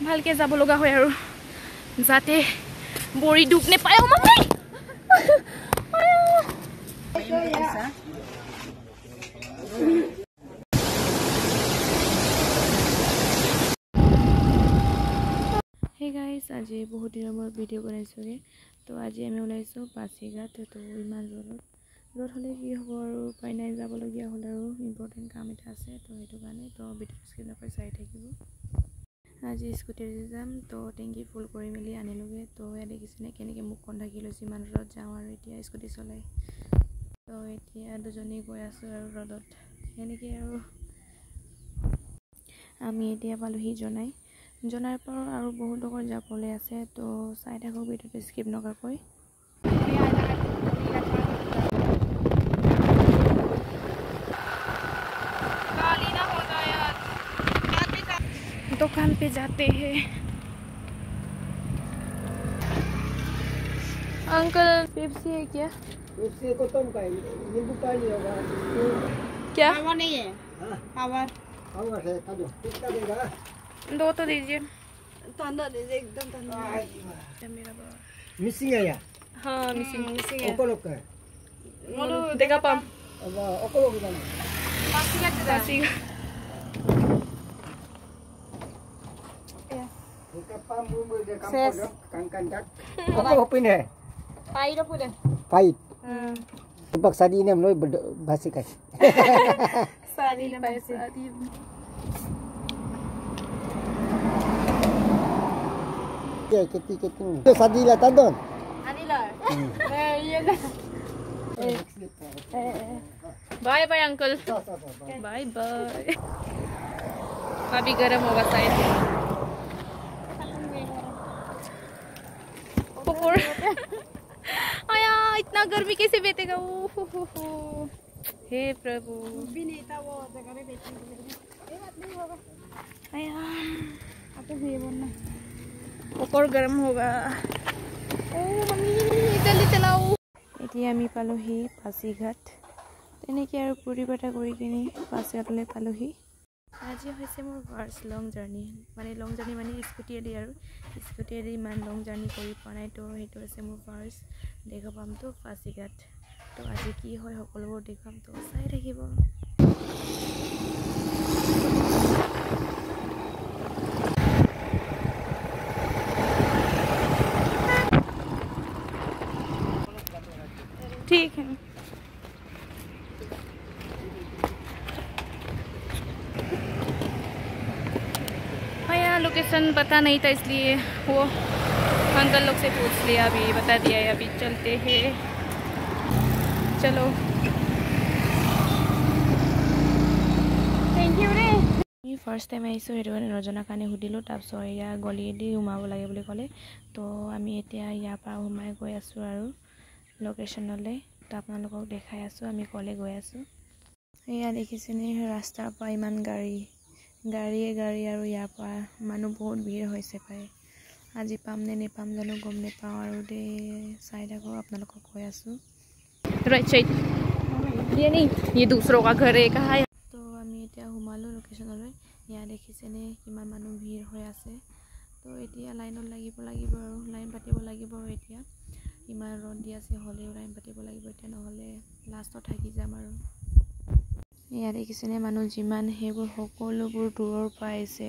ভালকে যাব লগা হয় আৰু যাতে বৰি দুখ নেপায় মই Hey guys, আজি বহুত দিনৰ মূৰত ভিডিঅ' বনাইছোগে তো আজি আমি ওলাইছো পাছিঘাট তো ইমান ৰ'দ হ'লে কি হ'ব আৰু উপায় নাই যাবলগীয়া হ'ল আৰু ইম্পৰ্টেণ্ট কাম এটা আছে তো সেইটো কাৰণে তো ভিডিঅ' স্ক্ৰীন নকৰি চাই থাকিব আজি স্কুটিৰে যাম তো টেংকি ফুল কৰি মেলি আনিলোগে তো এয়া দেখিছেনে কেনেকৈ মুখখন ঢাকি লৈছে ইমান ৰ'দত যাওঁ আৰু এতিয়া স্কুটি চলাই তো এতিয়া দুজনী গৈ আছোঁ আৰু ৰ'দত এনেকৈ আৰু আমি এতিয়া পালোহি জনাৰ পৰা আৰু বহুত লোকৰ যাবলৈ আছে তো চাই থাকোঁ ভিডিঅ'টো স্কিপ নকৰাকৈ दुकान पे जाते हैं अंकल पेप्सी है क्या पेप्सी को तुम का नींबू पानी होगा क्या पावर नहीं है पावर पावर है दो कितना देगा दो तो दीजिए ठंडा दीजिए एकदम ठंडा मेरा मिसिंग है या हाँ मिसिंग है ओकोलो का मोलो देखा पम अब ओकोलो का Pasi Kapam bumbu dia kampung kan dak. Apa opin hai? Pahit apa dah? Pahit. Sebab sadi ni mulai basi kai. सारी पैसे Ya keti. Tu sadi lah tadon. Anilah. Iya dah. Bye bye uncle bye bye अभी गर्म होगा शायद आया इतना गर्मी कैसे बीतेगा हे प्रभु भी नहीं था वो जगह में बैठने के लिए ये बात नहीं होगा आया आपको भी बोलना ऊपर गर्म होगा ओ मम्मी जल्दी चलाओ এতিয়া আমি পালোহি পাছিঘাট তেনেকৈ আৰু পুৰি বাটা কৰি কিনি পাছিঘাটলৈ পালোহি আজি হৈছে মোৰ ফাৰ্ষ্ট লং জাৰ্ণি মানে স্কুটিয়েদি আৰু স্কুটিয়েদি ইমান লং জাৰ্ণি কৰি পোৱা নাই তো সেইটো হৈছে মোৰ ফাৰ্ষ্ট দেখা পাম তো পাছিঘাট তো আজি কি হয় সকলোবোৰ দেখাম তো চাই থাকিব ठीक है लोकेशन पता नहीं था इसलिए वो अंकल लोग से पूछ लिया अभी बता दिया है अभी चलते हैं चलो थैंक यू रे ফাৰ্ষ্ট টাইম আহিছোঁ সেইটো কাৰণে নজনা কাৰণে সুধিলোঁ তাৰপিছত এয়া গলিয়েদি সোমাব লাগে বুলি ক'লে তো আমি এতিয়া ইয়াৰ পৰা সোমাই গৈ আছোঁ আৰু লোকেশ্যনলৈ তো আপোনালোকক দেখাই আছোঁ আমি ক'লে গৈ আছোঁ এয়া দেখিছেনে ৰাস্তাৰ পৰা ইমান গাড়ীয়ে আৰু ইয়াৰ পৰা মানুহ বহুত ভিৰ হৈছে পায় আজি পাম নে নেপাম জানো গম নেপাওঁ আৰু দে চাই থাকোঁ আপোনালোকক কৈ আছোঁ राइट साइड ये नहीं ये दूसरों का घर है कहाँ है तो আমি এতিয়া সোমালোঁ লোকেশ্যনলৈ ইয়াত দেখিছেনে কিমান মানুহ ভিৰ হৈ আছে তো এতিয়া লাইনত লাগিব আৰু লাইন পাতিব লাগিব এতিয়া ইমান ৰ'দ দি আছে হ'লেও লাইন পাতিব লাগিব এতিয়া নহ'লে লাষ্টত থাকি যাম আৰু ইয়াত দেখিছেনে মানুহ যিমান সেইবোৰ সকলোবোৰ দূৰৰ পৰা আহিছে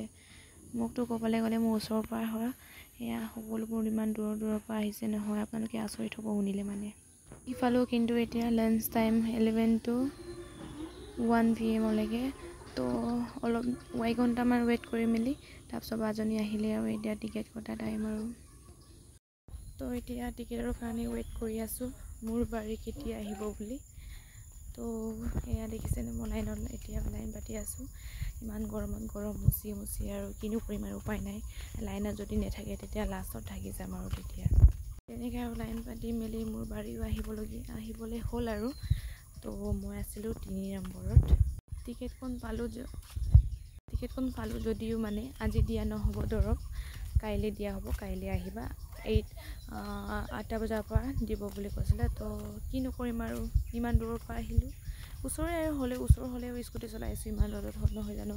মোকতো ক'বলৈ গ'লে মোৰ ওচৰৰ পৰা হয় এয়া সকলোবোৰ ইমান দূৰৰ পৰা আহিছে নহয় আপোনালোকে আচৰিত হ'ব শুনিলে মানে ইফালেও কিন্তু এতিয়া লাঞ্চ টাইম 11 to 1 PM লৈকে তো অলপ 1 ঘণ্টামান ৱেইট কৰি মেলি তাৰপিছত বাজনী আহিলে আৰু এতিয়া টিকেট কটা টাইম আৰু তো এতিয়া টিকেটৰ কাৰণে ৱেইট কৰি আছোঁ মোৰ বাৰী কেতিয়া আহিব বুলি তো এয়া দেখিছেনে মই লাইনত এতিয়া লাইন পাতি আছোঁ ইমান গৰমত গৰম মুচি আৰু কিনো কৰিম আৰু উপায় নাই লাইনত যদি নেথাকে তেতিয়া লাষ্টত থাকি যাম আৰু তেতিয়া তেনেকৈ আৰু লাইন পাতি মেলি মোৰ বাৰীও আহিবলৈ হ'ল আৰু তো মই আছিলোঁ 3 নম্বৰত টিকেটখন পালোঁ যদিও মানে আজি দিয়া নহ'ব ধৰক কাইলৈ দিয়া হ'ব কাইলৈ আহিবা 8টা বজাৰ পৰা দিব বুলি কৈছিলে তো কিনো কৰিম আৰু ইমান দূৰৰ পৰা আহিলোঁ ওচৰ হ'লেও স্কুটি চলাই আছোঁ ইমান ৰ'দত নহয় জানো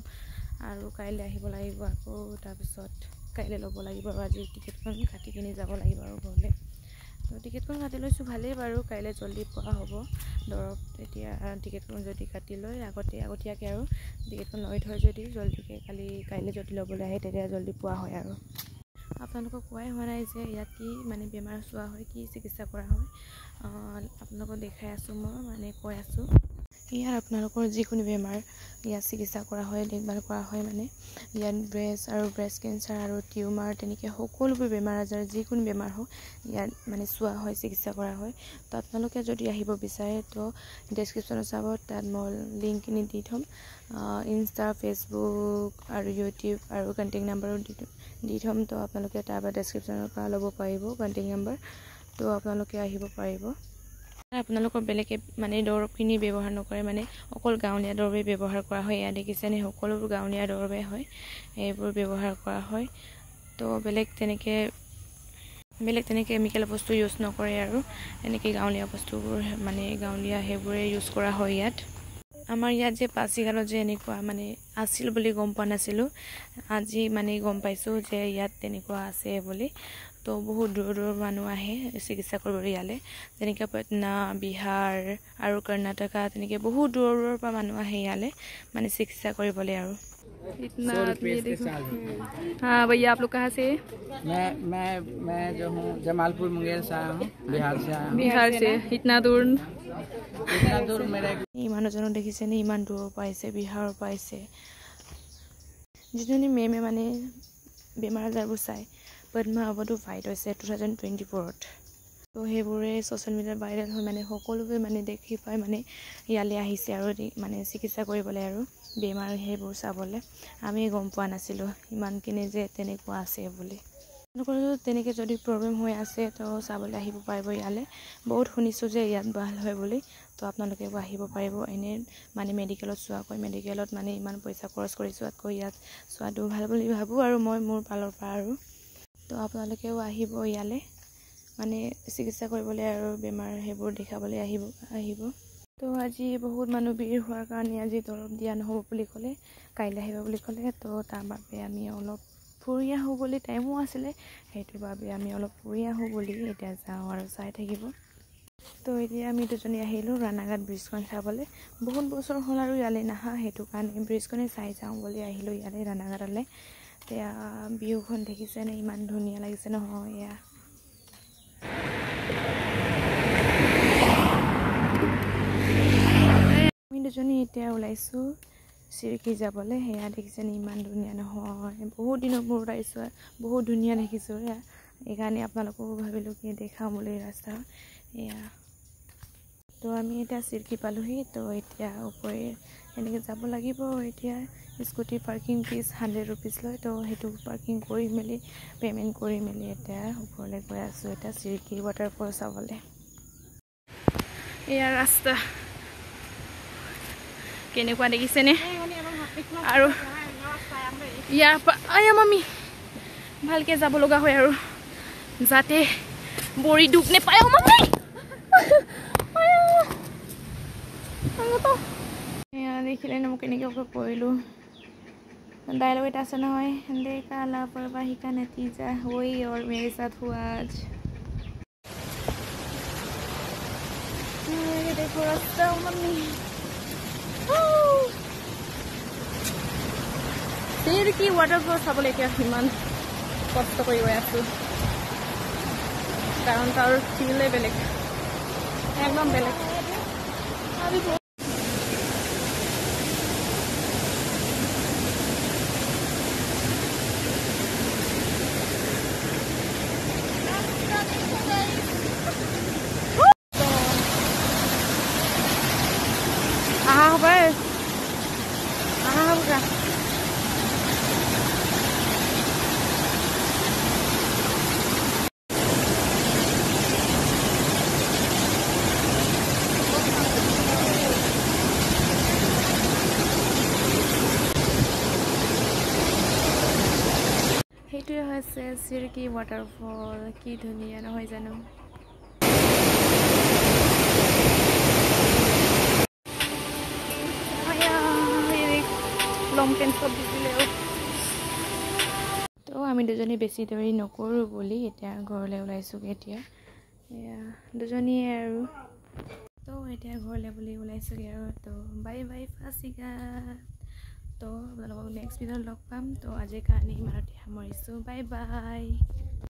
আৰু কাইলৈ আহিব লাগিব আকৌ তাৰপিছত কাইলৈ ল'ব লাগিব আৰু আজি টিকেটখন কাটি কিনি যাব লাগিব আৰু ঘৰলৈ। তো টিকেটখন কাটি লৈছোঁ ভালেই বাৰু, কাইলৈ জল্দি পোৱা হ'ব দৰৱ। তেতিয়া টিকেটখন যদি কাটি লৈ আগতীয়াকৈ আৰু টিকেটখন লৈ থৈ যদি জল্দিকৈ কাইলৈ যদি ল'বলৈ আহে তেতিয়া জল্দি পোৱা হয়। আৰু আপোনালোকক কোৱাই হোৱা নাই যে ইয়াত কি মানে বেমাৰ চোৱা হয়, কি চিকিৎসা কৰা হয়, আপোনালোকক দেখাই আছোঁ মই, মানে কৈ আছোঁ। ইয়াত আপোনালোকৰ যিকোনো বেমাৰ ইয়াত চিকিৎসা কৰা হয়, দেখভাল কৰা হয়। মানে ইয়াত ব্ৰেষ্ট কেঞ্চাৰ আৰু টিউমাৰ তেনেকৈ সকলোবোৰ বেমাৰ আজাৰ যিকোনো বেমাৰ হওক ইয়াত মানে চোৱা হয়, চিকিৎসা কৰা হয়। তো আপোনালোকে যদি আহিব বিচাৰে তো ডেছক্ৰিপশ্যনত চাব, তাত মই লিংকখিনি দি থ'ম। ইনষ্টা, ফেচবুক আৰু ইউটিউব আৰু কণ্টেক্ট নাম্বাৰো দি থ'ম। তো আপোনালোকে তাৰপৰা ডেছক্ৰিপশ্যনৰ পৰা ল'ব পাৰিব কণ্টেক্ট নাম্বাৰ। তো আপোনালোকে আহিব পাৰিব। আপোনালোকৰ বেলেগে মানে দৰৱখিনি ব্যৱহাৰ নকৰে, মানে অকল গাঁৱলীয়া দৰৱেই ব্যৱহাৰ কৰা হয়। ইয়াত দেখিছেনে সকলোবোৰ গাঁৱলীয়া দৰৱেই হয়, এইবোৰ ব্যৱহাৰ কৰা হয়। তো বেলেগ তেনেকৈ কেমিকেল বস্তু ইউজ নকৰে আৰু এনেকৈ গাঁৱলীয়া বস্তুবোৰ মানে গাঁৱলীয়া সেইবোৰে ইউজ কৰা হয় ইয়াত। আমাৰ ইয়াত যে পাছিঘাটত যে এনেকুৱা মানে আছিল বুলি গম পোৱা নাছিলোঁ, আজি মানে গম পাইছোঁ যে ইয়াত তেনেকুৱা আছে বুলি। তো বহুত দূৰৰ মানুহ আহে চিকিৎসা কৰিবলৈ ইয়ালৈ, যেনেকৈ পাটনা, বিহাৰ আৰু কৰ্ণাটকা, তেনেকৈ বহুত দূৰৰ পৰা মানুহ আহে ইয়ালৈ মানে চিকিৎসা কৰিবলৈ। আৰু इतना आदमी देखो। हाँ भैया, आप लोग कहाँ से? मैं जो हूँ जमालपुर मुंगेर से आया हूँ, बिहार से आया हूँ। बिहार से इतना दूर मेरा এই মানুহজনক দেখিছেনে ইমান দূৰৰ পৰা আহিছে, বিহাৰৰ পৰা আহিছে। যিজনী মেমে মানে বেমাৰ আজাৰবোৰ চাই পদ্মা এৱাৰ্ডো ফাইট হৈছে 2024ত। তো সেইবোৰে ছ'চিয়েল মিডিয়াত ভাইৰেল হৈ মানে সকলোৱে মানে দেখি পাই মানে ইয়ালৈ আহিছে আৰু মানে চিকিৎসা কৰিবলৈ আৰু বেমাৰ সেইবোৰ চাবলৈ। আমি গম পোৱা নাছিলোঁ ইমানখিনি যে তেনেকুৱা আছে বুলি। আপোনালোকৰ তেনেকৈ যদি প্ৰব্লেম হৈ আছে তো চাবলৈ আহিব পাৰিব ইয়ালৈ। বহুত শুনিছোঁ যে ইয়াত ভাল হয় বুলি, তো আপোনালোকে আহিব পাৰিব। এনেই মানে মেডিকেলত চোৱাকৈ, মেডিকেলত মানে ইমান পইচা খৰচ কৰি চোৱাতকৈ ইয়াত চোৱাটো ভাল বুলি ভাবোঁ আৰু মই মোৰ ফালৰ পৰা। আৰু তো আপোনালোকেও আহিব ইয়ালৈ মানে চিকিৎসা কৰিবলৈ আৰু বেমাৰ সেইবোৰ দেখাবলৈ আহিব। তো আজি বহুত মানুহ ভিৰ হোৱাৰ কাৰণে আজি দৰৱ দিয়া নহ'ব বুলি ক'লে, কাইলৈ আহিব বুলি ক'লে। তো তাৰ বাবে আমি অলপ ফুৰি আহোঁ বুলি, টাইমো আছিলে, সেইটোৰ বাবে আমি অলপ ফুৰি আহোঁ বুলি এতিয়া যাওঁ আৰু চাই থাকিব। তো এতিয়া আমি দুজনী আহিলোঁ ৰাণাঘাট ব্ৰিজখন চাবলৈ। বহুত বছৰ হ'ল আৰু ইয়ালৈ নাহা, সেইটো কাৰণে ব্ৰিজখনে চাই যাওঁ বুলি আহিলোঁ ইয়ালৈ ৰাণাঘাটলৈ। এতিয়া ভিউখন দেখিছেনে ইমান ধুনীয়া লাগিছে নহয়। এয়া আমি দুজনী এতিয়া ওলাইছোঁ চিৰকি যাবলৈ। সেয়া দেখিছেনে ইমান ধুনীয়া নহয়, বহুত দিনৰ মূৰত আহিছোঁ, বহুত ধুনীয়া দেখিছোঁ। সেইকাৰণে আপোনালোককো ভাবিলোঁ কি দেখাওঁ বুলি ৰাস্তা। এয়া তো আমি এতিয়া চিৰকি পালোহি। তো এতিয়া ওপৰে এনেকৈ যাব লাগিব। এতিয়া স্কুটি পাৰ্কিং ফিজ 100 ৰুপিজ লয়, তো সেইটো পাৰ্কিং কৰি মেলি পে'মেণ্ট কৰি মেলি এতিয়া ওপৰলৈ গৈ আছোঁ এতিয়া চিৰকি ৱাটাৰফল চাবলৈ। এয়া ৰাস্তা কেনেকুৱা দেখিছেনে? আৰু ইয়াৰ পৰা আয়া মামি ভালকৈ যাব লগা হয় আৰু যাতে বৰি দুখ নেপায়। মামি এয়া দেখিলে ন মোক কেনেকৈ পৰিলোঁ। डायलॉग এটা আছে নহয়, देखा लापरवाही का नतीजा वही और मेरे साथ हुआ आज। देखो रास्ता मम्मी চিৰকি ৱাটাৰফল চাবলৈ এতিয়া ইমান কষ্ট কৰি গৈ আছোঁ, কাৰণ তাৰ ফিলে বেলেগ, একদম বেলেগ। আহা হ'ব সেইটোৱে হৈছে চিৰকি ৱাটাৰফল। কি ধুনীয়া নহয় জানো? লং পেণ্ট চব দিছিলে। তো আমি আমি দুজনী বেছি দেৰি নকৰোঁ বুলি এতিয়া ঘৰলৈ ওলাইছোঁগৈ এতিয়া এয়া দুজনীয়ে আৰু তো এতিয়া ঘৰলৈ বুলি ওলাইছোঁগৈ আৰু তো বাই বাই ফাচিঘাট তো আপোনালোকক নেক্সট ভিডিঅ'ত লগ পাম তো আজিৰ কাৰণে ইমানতে সামৰিছোঁ বাই বাই